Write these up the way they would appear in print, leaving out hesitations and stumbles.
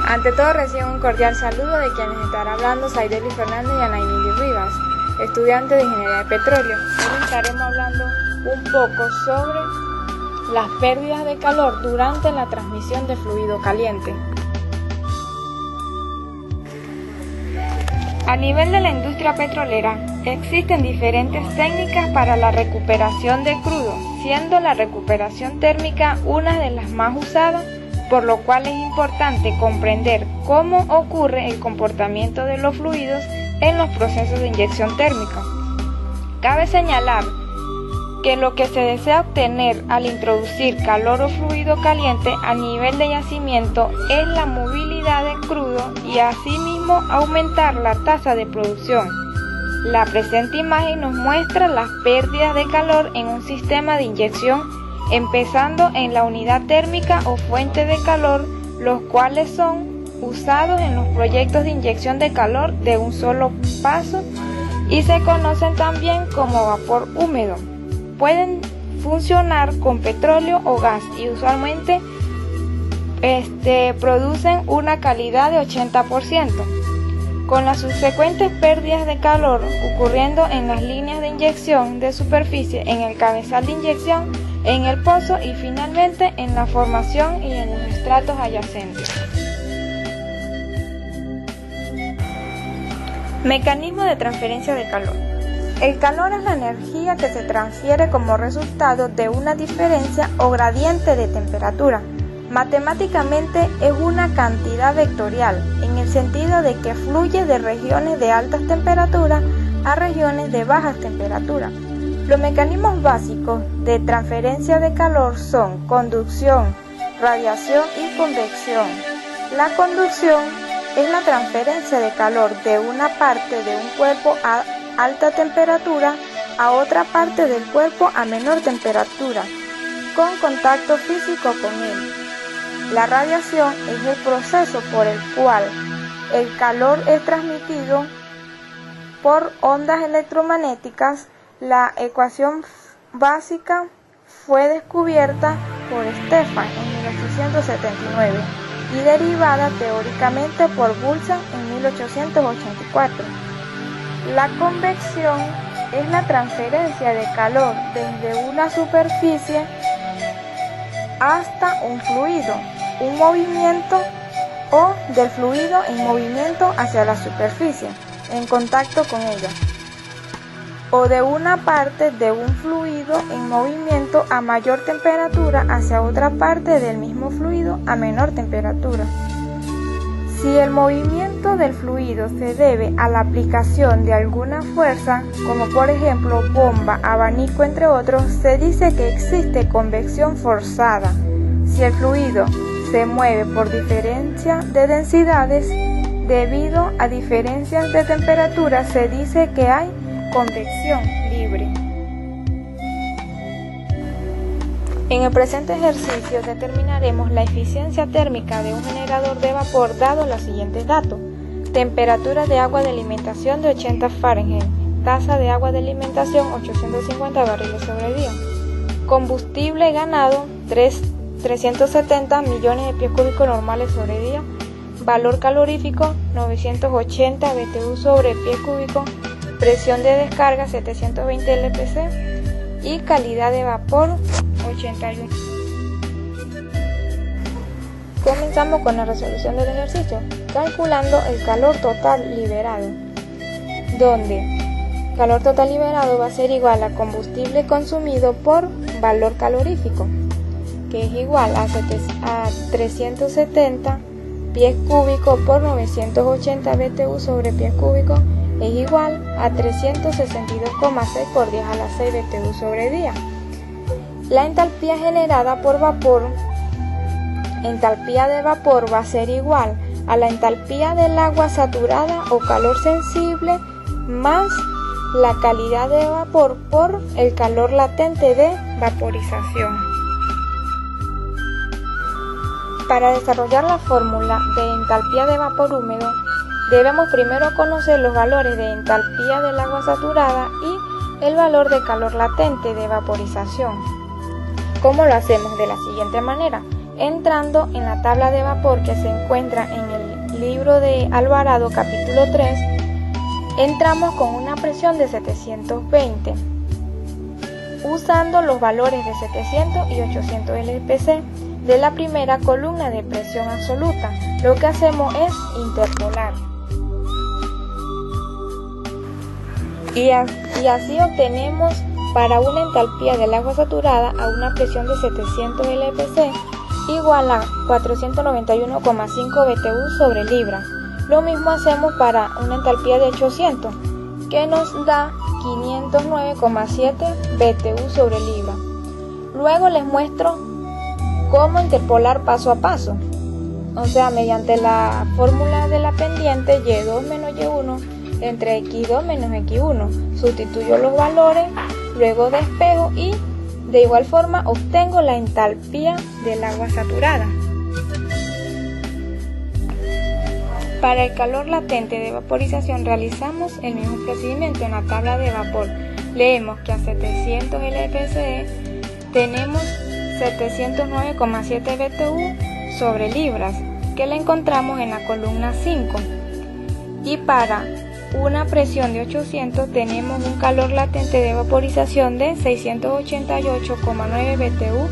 Ante todo reciben un cordial saludo de quienes estará hablando Saideli Fernández y Anaimili Rivas, estudiantes de Ingeniería de Petróleo. Hoy estaremos hablando un poco sobre las pérdidas de calor durante la transmisión de fluido caliente. A nivel de la industria petrolera, existen diferentes técnicas para la recuperación de crudo, siendo la recuperación térmica una de las más usadas, por lo cual es importante comprender cómo ocurre el comportamiento de los fluidos en los procesos de inyección térmica. Cabe señalar que lo que se desea obtener al introducir calor o fluido caliente a nivel de yacimiento es la movilidad del crudo y asimismo aumentar la tasa de producción. La presente imagen nos muestra las pérdidas de calor en un sistema de inyección, empezando en la unidad térmica o fuente de calor, los cuales son usados en los proyectos de inyección de calor de un solo paso y se conocen también como vapor húmedo. Pueden funcionar con petróleo o gas y usualmente producen una calidad de 80%, con las subsecuentes pérdidas de calor ocurriendo en las líneas de inyección de superficie, en el cabezal de inyección, en el pozo y finalmente en la formación y en los estratos adyacentes. Mecanismo de transferencia de calor. El calor es la energía que se transfiere como resultado de una diferencia o gradiente de temperatura. Matemáticamente es una cantidad vectorial, en el sentido de que fluye de regiones de altas temperaturas a regiones de bajas temperaturas. Los mecanismos básicos de transferencia de calor son conducción, radiación y convección. La conducción es la transferencia de calor de una parte de un cuerpo a alta temperatura a otra parte del cuerpo a menor temperatura, con contacto físico con él. La radiación es el proceso por el cual el calor es transmitido por ondas electromagnéticas. La ecuación básica fue descubierta por Stefan en 1879 y derivada teóricamente por Bunsen en 1884. La convección es la transferencia de calor desde una superficie hasta un fluido, un movimiento o del fluido en movimiento hacia la superficie, en contacto con ella, o de una parte de un fluido en movimiento a mayor temperatura hacia otra parte del mismo fluido a menor temperatura. Si el movimiento del fluido se debe a la aplicación de alguna fuerza, como por ejemplo bomba, abanico, entre otros, se dice que existe convección forzada. Si el fluido se mueve por diferencia de densidades debido a diferencias de temperatura, se dice que hay convección libre. En el presente ejercicio determinaremos la eficiencia térmica de un generador de vapor dado los siguientes datos: temperatura de agua de alimentación de 80 Fahrenheit, tasa de agua de alimentación 850 barriles sobre día, combustible ganado 370 millones de pies cúbicos normales sobre día, valor calorífico 980 BTU sobre pie cúbico, presión de descarga 720 LPC y calidad de vapor 81. Comenzamos con la resolución del ejercicio, calculando el calor total liberado, donde calor total liberado va a ser igual a combustible consumido por valor calorífico, que es igual a 370 pies cúbicos por 980 BTU sobre pies cúbicos, es igual a 362,6 por 10 a la 6 BTU sobre día. La entalpía generada por vapor, entalpía de vapor, va a ser igual a la entalpía del agua saturada o calor sensible más la calidad de vapor por el calor latente de vaporización. Para desarrollar la fórmula de entalpía de vapor húmedo, debemos primero conocer los valores de entalpía del agua saturada y el valor de calor latente de vaporización. ¿Cómo lo hacemos? De la siguiente manera: Entrando en la tabla de vapor que se encuentra en el libro de Alvarado capítulo 3, entramos con una presión de 720, usando los valores de 700 y 800 LPC de la primera columna de presión absoluta. Lo que hacemos es interpolar. Y así obtenemos para una entalpía del agua saturada a una presión de 700 LPC igual a 491,5 BTU sobre libra. Lo mismo hacemos para una entalpía de 800, que nos da 509,7 BTU sobre libra. Luego les muestro cómo interpolar paso a paso, o sea, mediante la fórmula de la pendiente Y2 menos Y1 entre X2 menos X1. Sustituyo los valores, luego despejo y de igual forma obtengo la entalpía del agua saturada. Para el calor latente de vaporización realizamos el mismo procedimiento en la tabla de vapor. Leemos que a 700 LPCE tenemos 709,7 BTU sobre libras, que la encontramos en la columna 5. Y para una presión de 800 tenemos un calor latente de vaporización de 688,9 BTU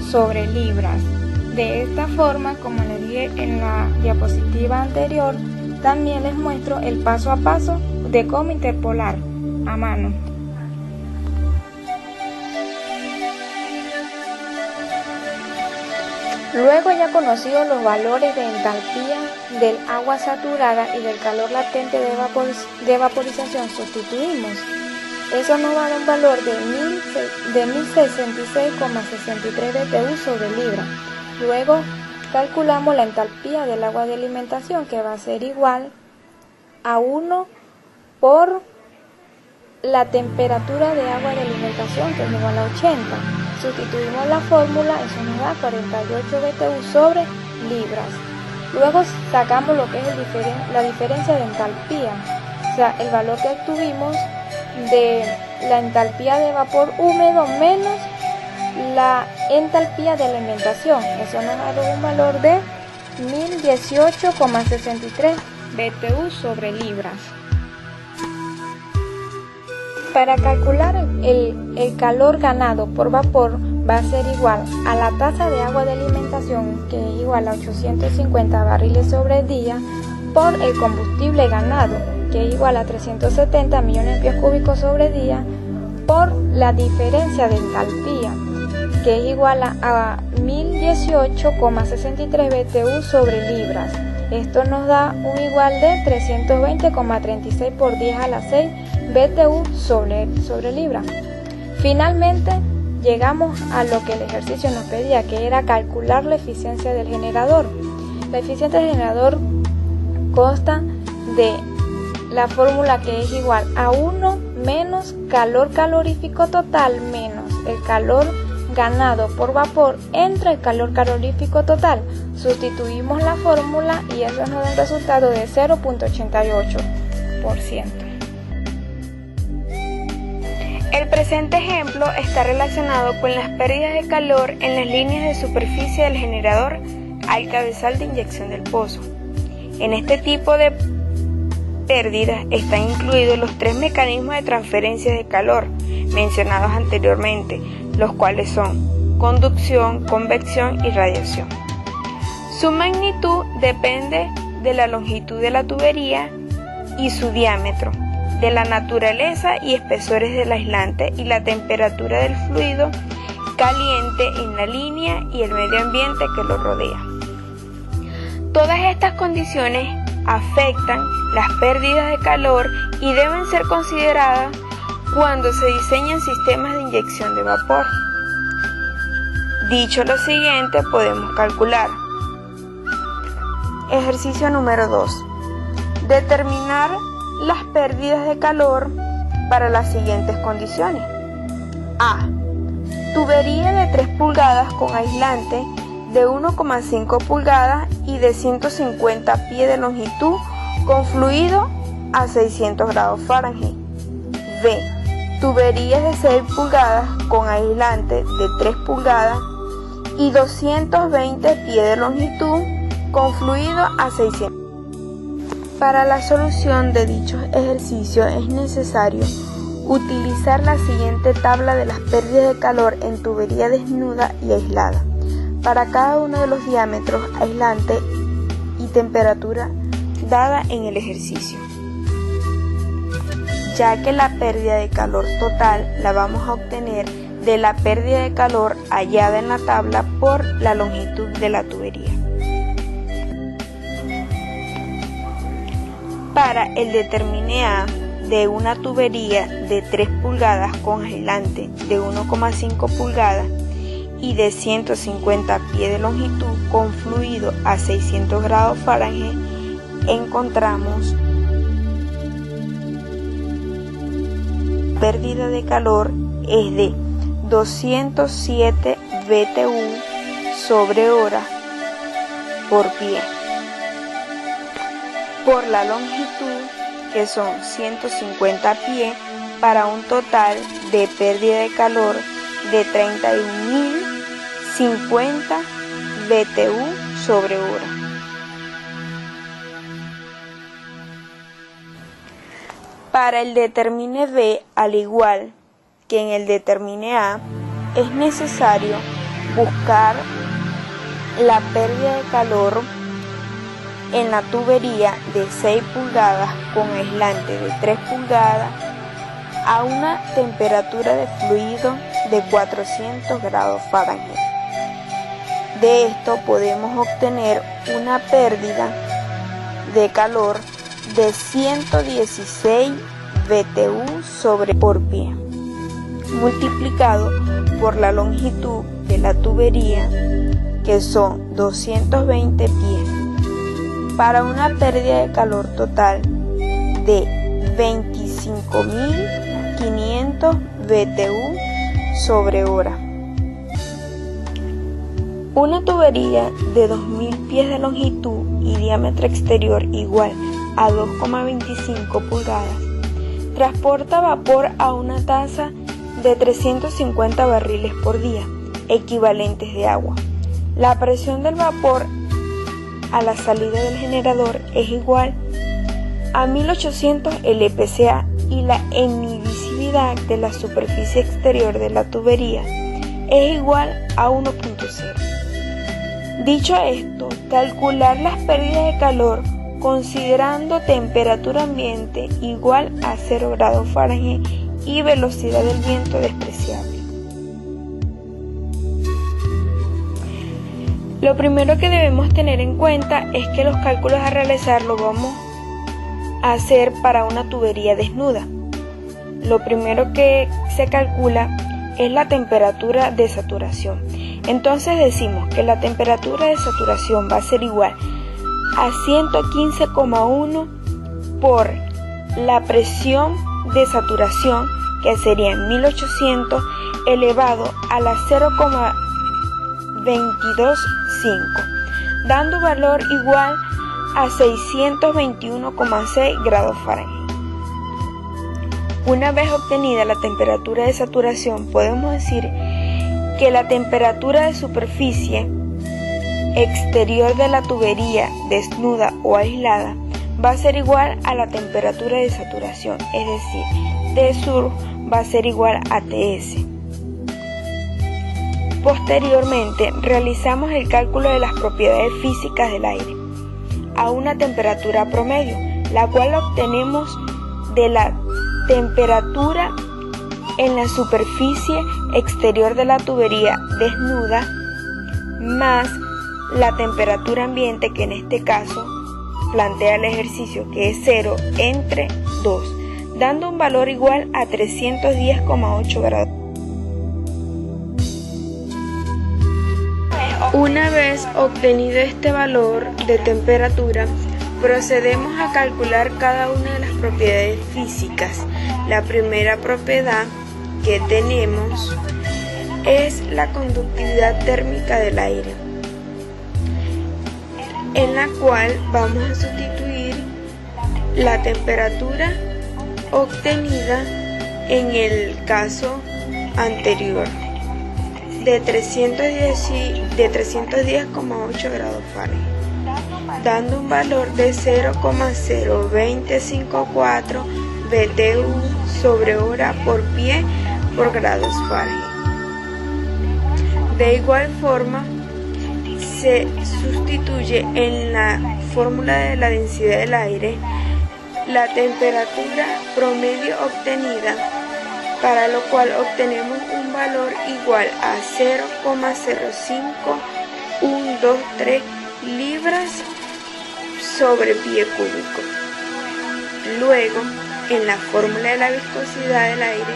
sobre libras. De esta forma, como les dije en la diapositiva anterior, también les muestro el paso a paso de cómo interpolar a mano. Luego ya conocidos los valores de entalpía del agua saturada y del calor latente de vaporización, sustituimos. Eso nos va a dar un valor de 1066,63 BTU sobre libra. Luego calculamos la entalpía del agua de alimentación, que va a ser igual a 1 por la temperatura de agua de alimentación, que es igual a 80. Sustituimos la fórmula, eso nos da 48 BTU sobre libras. Luego sacamos lo que es la diferencia de entalpía, o sea, el valor que obtuvimos de la entalpía de vapor húmedo menos la entalpía de alimentación. Eso nos da un valor de 1018,63 BTU sobre libras. Para calcular el calor ganado por vapor va a ser igual a la tasa de agua de alimentación, que es igual a 850 barriles sobre día, por el combustible ganado, que es igual a 370 millones de pies cúbicos sobre día, por la diferencia de entalpía, que es igual a 1018,63 BTU sobre libras. Esto nos da un igual de 320,36 por 10 a la 6 BTU sobre libra. Finalmente llegamos a lo que el ejercicio nos pedía, que era calcular la eficiencia del generador. La eficiencia del generador consta de la fórmula, que es igual a 1 menos calor calorífico total menos el calor ganado por vapor entre el calor calorífico total. Sustituimos la fórmula y eso nos da un resultado de 0.88%. El presente ejemplo está relacionado con las pérdidas de calor en las líneas de superficie del generador al cabezal de inyección del pozo. En este tipo de pérdidas están incluidos los tres mecanismos de transferencia de calor mencionados anteriormente, los cuales son conducción, convección y radiación. Su magnitud depende de la longitud de la tubería y su diámetro, de la naturaleza y espesores del aislante y la temperatura del fluido caliente en la línea y el medio ambiente que lo rodea. Todas estas condiciones afectan las pérdidas de calor y deben ser consideradas cuando se diseñan sistemas de inyección de vapor. Dicho lo siguiente, podemos calcular. Ejercicio número 2. Determinar las pérdidas de calor para las siguientes condiciones. A. Tubería de 3 pulgadas con aislante de 1,5 pulgadas y de 150 pies de longitud con fluido a 600 grados Fahrenheit. B. Tuberías de 6 pulgadas con aislante de 3 pulgadas y 220 pies de longitud con fluido a 600. Para la solución de dichos ejercicios es necesario utilizar la siguiente tabla de las pérdidas de calor en tubería desnuda y aislada para cada uno de los diámetros aislante y temperatura dada en el ejercicio, ya que la pérdida de calor total la vamos a obtener de la pérdida de calor hallada en la tabla por la longitud de la tubería. Para el determine A de una tubería de 3 pulgadas con aislante de 1,5 pulgadas y de 150 pies de longitud con fluido a 600 grados Fahrenheit, encontramos pérdida de calor es de 207 BTU sobre hora por pie, por la longitud, que son 150 pies, para un total de pérdida de calor de 31.050 BTU sobre hora. Para el determine B, al igual que en el determine A, es necesario buscar la pérdida de calor en la tubería de 6 pulgadas con aislante de 3 pulgadas a una temperatura de fluido de 400 grados Fahrenheit. De esto podemos obtener una pérdida de calor de 116 BTU por pie, multiplicado por la longitud de la tubería, que son 220 pies, para una pérdida de calor total de 25.500 BTU sobre hora. Una tubería de 2.000 pies de longitud y diámetro exterior igual a 2,25 pulgadas transporta vapor a una tasa de 350 barriles por día, equivalentes de agua. La presión del vapor a la salida del generador es igual a 1800 LPCA y la emisividad de la superficie exterior de la tubería es igual a 1.0. Dicho esto, calcular las pérdidas de calor considerando temperatura ambiente igual a 0 grados Fahrenheit y velocidad del viento despreciable. Lo primero que debemos tener en cuenta es que los cálculos a realizar los vamos a hacer para una tubería desnuda. Lo primero que se calcula es la temperatura de saturación. Entonces decimos que la temperatura de saturación va a ser igual a 115,1 por la presión de saturación, que sería 1800 elevado a la 0,225, dando valor igual a 621,6 grados Fahrenheit. Una vez obtenida la temperatura de saturación, podemos decir que la temperatura de superficie exterior de la tubería desnuda o aislada va a ser igual a la temperatura de saturación, es decir, Tsur va a ser igual a Ts. Posteriormente, realizamos el cálculo de las propiedades físicas del aire a una temperatura promedio, la cual obtenemos de la temperatura en la superficie exterior de la tubería desnuda más la temperatura ambiente, que en este caso plantea el ejercicio que es 0 entre 2, dando un valor igual a 310,8 grados. Una vez obtenido este valor de temperatura, procedemos a calcular cada una de las propiedades físicas. La primera propiedad que tenemos es la conductividad térmica del aire, en la cual vamos a sustituir la temperatura obtenida en el caso anterior de 310 de 310,8 grados Fahrenheit, dando un valor de 0,02054 BTU sobre hora por pie por grados Fahrenheit. De igual forma, se sustituye en la fórmula de la densidad del aire la temperatura promedio obtenida, para lo cual obtenemos un valor igual a 0,05123 libras sobre pie cúbico. Luego, en la fórmula de la viscosidad del aire,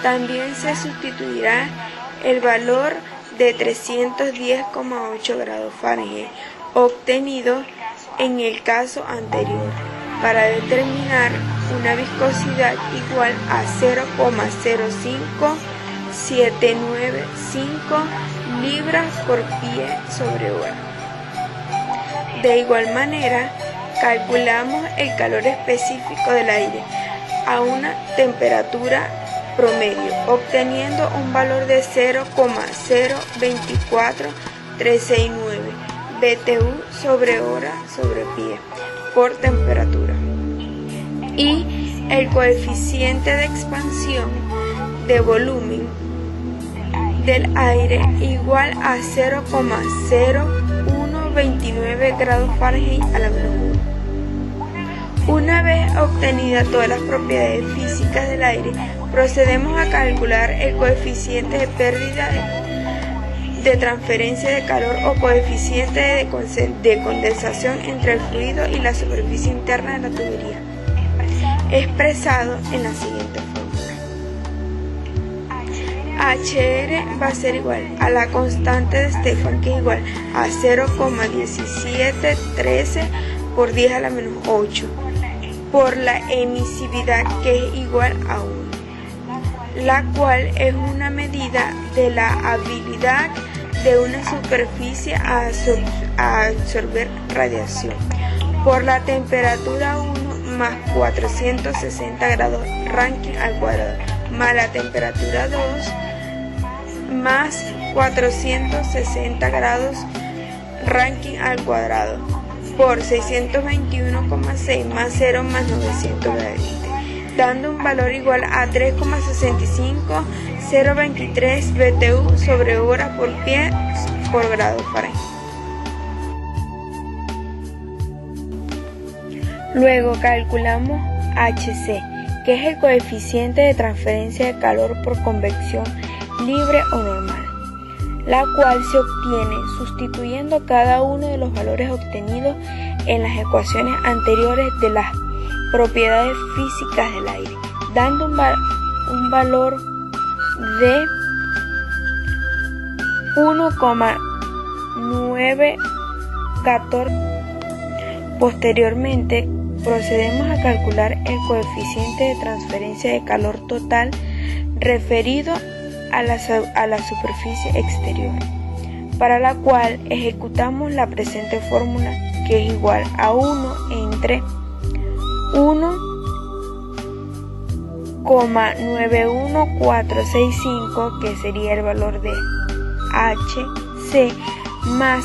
también se sustituirá el valor de 310,8 grados Fahrenheit obtenido en el caso anterior para determinar una viscosidad igual a 0,05795 libras por pie sobre hora. De igual manera, calculamos el calor específico del aire a una temperatura promedio, obteniendo un valor de 0,024369 BTU sobre hora sobre pie por temperatura, y el coeficiente de expansión de volumen del aire igual a 0,0129 grados Fahrenheit a la menos 1. Una vez obtenidas todas las propiedades físicas del aire, procedemos a calcular el coeficiente de pérdida de transferencia de calor o coeficiente de condensación entre el fluido y la superficie interna de la tubería, expresado en la siguiente fórmula. HR va a ser igual a la constante de Stefan, que es igual a 0,1713 por 10 a la menos 8, por la emisividad, que es igual a 1, la cual es una medida de la habilidad de una superficie a absorber radiación, por la temperatura 1 más 460 grados Rankine al cuadrado, más la temperatura 2 más 460 grados Rankine al cuadrado, por 621,6 más 0 más 920, dando un valor igual a 3,65023 BTU sobre hora por pie por grado Fahrenheit. Luego calculamos HC, que es el coeficiente de transferencia de calor por convección libre o normal, la cual se obtiene sustituyendo cada uno de los valores obtenidos en las ecuaciones anteriores de las propiedades físicas del aire, dando un valor de 1,914. Posteriormente, procedemos a calcular el coeficiente de transferencia de calor total referido a la superficie exterior, para la cual ejecutamos la presente fórmula, que es igual a 1 entre 1,91465, que sería el valor de HC, más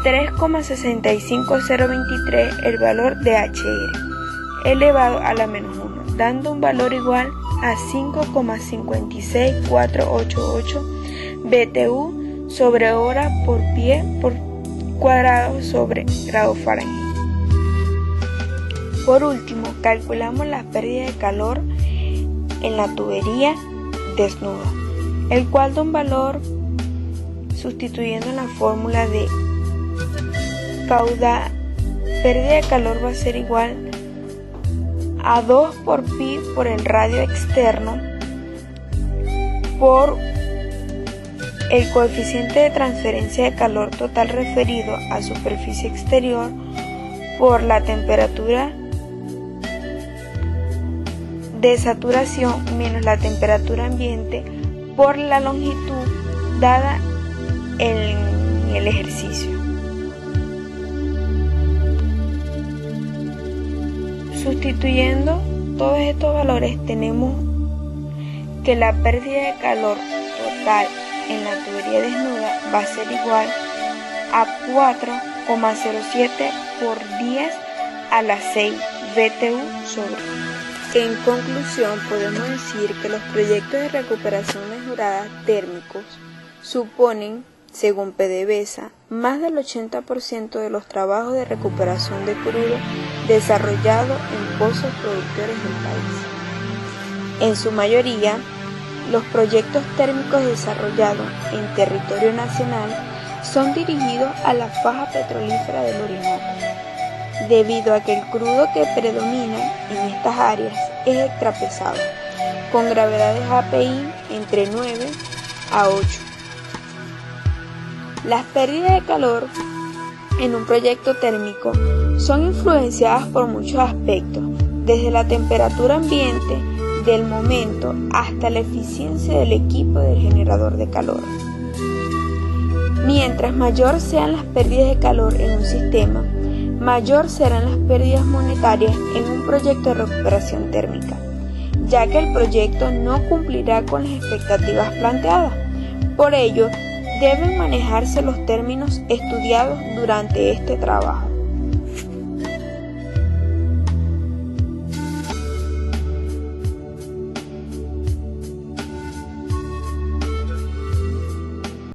3,65023, el valor de HR, elevado a la menos 1, dando un valor igual a 5,56488 BTU sobre hora por pie por cuadrado sobre grado Fahrenheit. Por último, calculamos la pérdida de calor en la tubería desnuda, el cual da un valor sustituyendo la fórmula de caudal. Pérdida de calor va a ser igual a 2 por pi por el radio externo por el coeficiente de transferencia de calor total referido a superficie exterior por la temperatura de saturación menos la temperatura ambiente por la longitud dada en el ejercicio. Sustituyendo todos estos valores, tenemos que la pérdida de calor total en la tubería desnuda va a ser igual a 4,07 por 10 a la 6 BTU sobre. En conclusión, podemos decir que los proyectos de recuperación mejorada térmicos suponen, según PDVSA, más del 80% de los trabajos de recuperación de crudo desarrollados en pozos productores del país. En su mayoría, los proyectos térmicos desarrollados en territorio nacional son dirigidos a la faja petrolífera del Orinoco, debido a que el crudo que predomina en estas áreas es extrapesado, con gravedades API entre 9 a 8. Las pérdidas de calor en un proyecto térmico son influenciadas por muchos aspectos, desde la temperatura ambiente del momento hasta la eficiencia del equipo del generador de calor. Mientras mayor sean las pérdidas de calor en un sistema, mayor serán las pérdidas monetarias en un proyecto de recuperación térmica, ya que el proyecto no cumplirá con las expectativas planteadas. Por ello, deben manejarse los términos estudiados durante este trabajo.